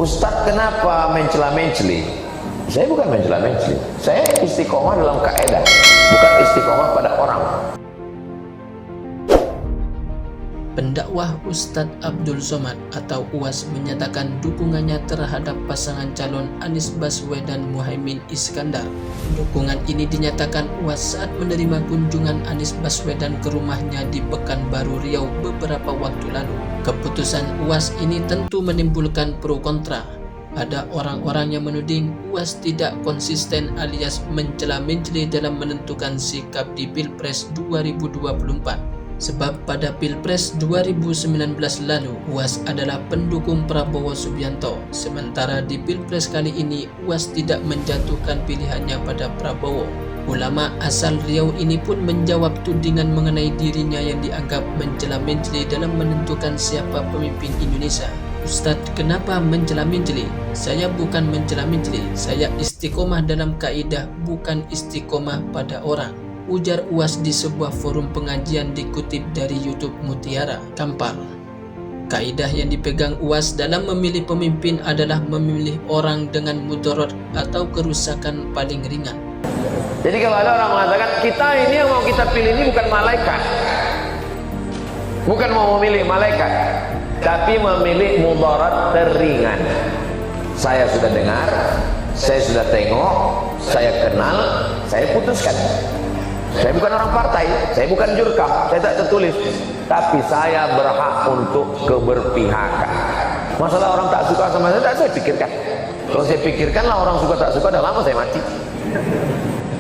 Ustadz kenapa mencela-menceli? Saya bukan mencela-menceli, saya istiqomah dalam kaidah, bukan istiqomah pada orang. Pendakwah Ustadz Abdul Somad atau UAS menyatakan dukungannya terhadap pasangan calon Anies Baswedan Muhaimin Iskandar. Dukungan ini dinyatakan UAS saat menerima kunjungan Anies Baswedan ke rumahnya di Pekanbaru Riau beberapa waktu lalu. Keputusan UAS ini tentu menimbulkan pro kontra. Ada orang-orang yang menuding UAS tidak konsisten alias mencela-menceli dalam menentukan sikap di Pilpres 2024. Sebab pada Pilpres 2019 lalu, UAS adalah pendukung Prabowo Subianto. Sementara di Pilpres kali ini, UAS tidak menjatuhkan pilihannya pada Prabowo. Ulama asal Riau ini pun menjawab tudingan mengenai dirinya yang dianggap mencela-menceli dalam menentukan siapa pemimpin Indonesia. Ustadz, kenapa mencela-menceli? Saya bukan mencela-menceli, saya istiqomah dalam kaidah, bukan istiqomah pada orang. Ujar UAS di sebuah forum pengajian dikutip dari YouTube Mutiara Kampar. Kaidah yang dipegang UAS dalam memilih pemimpin adalah memilih orang dengan mudarat atau kerusakan paling ringan. Jadi kalau ada orang mengatakan kita ini yang mau kita pilih ini bukan malaikat, bukan mau memilih malaikat, tapi memilih mudarat teringan. Saya sudah dengar, saya sudah tengok, saya kenal, saya putuskan. Saya bukan orang partai, saya bukan jurkam, saya tak tertulis, tapi saya berhak untuk keberpihakan. Masalah orang tak suka sama saya, tak saya pikirkan. Kalau saya pikirkanlah orang suka tak suka, dah lama saya mati.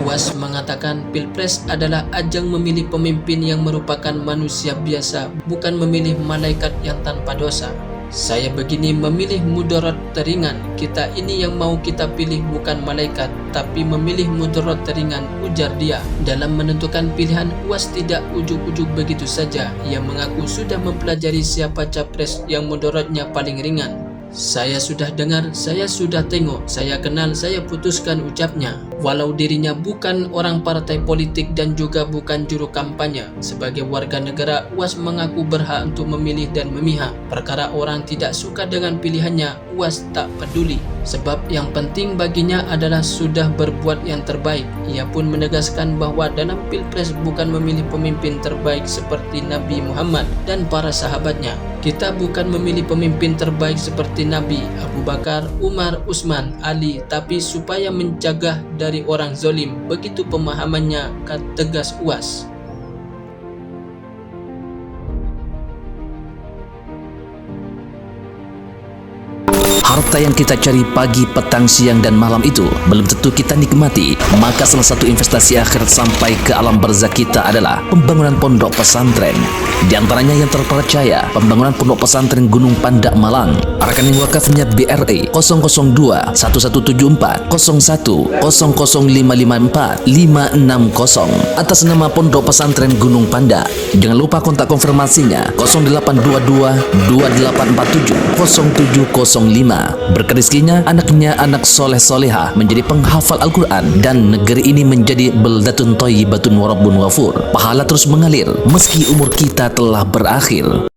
UAS mengatakan Pilpres adalah ajang memilih pemimpin yang merupakan manusia biasa, bukan memilih malaikat yang tanpa dosa. Saya begini memilih mudarat teringan. Kita ini yang mau kita pilih bukan malaikat, tapi memilih mudarat teringan, ujar dia. Dalam menentukan pilihan, UAS tidak ujuk-ujuk begitu saja. Ia mengaku sudah mempelajari siapa capres yang mudaratnya paling ringan. Saya sudah dengar, saya sudah tengok, saya kenal, saya putuskan, ucapnya. Walau dirinya bukan orang partai politik dan juga bukan juru kampanye, sebagai warga negara, UAS mengaku berhak untuk memilih dan memihak. Perkara orang tidak suka dengan pilihannya, UAS tak peduli. Sebab yang penting baginya adalah sudah berbuat yang terbaik. Ia pun menegaskan bahwa dalam Pilpres bukan memilih pemimpin terbaik seperti Nabi Muhammad dan para sahabatnya. Kita bukan memilih pemimpin terbaik seperti Nabi, Abu Bakar, Umar, Utsman, Ali, tapi supaya mencegah dari orang zalim. Begitu pemahamannya, kata tegas UAS. Harta yang kita cari pagi, petang, siang, dan malam itu belum tentu kita nikmati. Maka salah satu investasi akhirat sampai ke alam barzakh kita adalah pembangunan pondok pesantren. Di antaranya yang terpercaya, pembangunan pondok pesantren Gunung Pandak Malang. Rekening wakafnya BRI 002 1174 01 00554 560 atas nama Pondok Pesantren Gunung Pandak. Jangan lupa kontak konfirmasinya 0822 2847 0705. Berkah rezekinya, anaknya anak soleh solehah menjadi penghafal Al-Quran dan negeri ini menjadi beldatun thayyibatun wa rabbun ghafur. Pahala terus mengalir meski umur kita telah berakhir.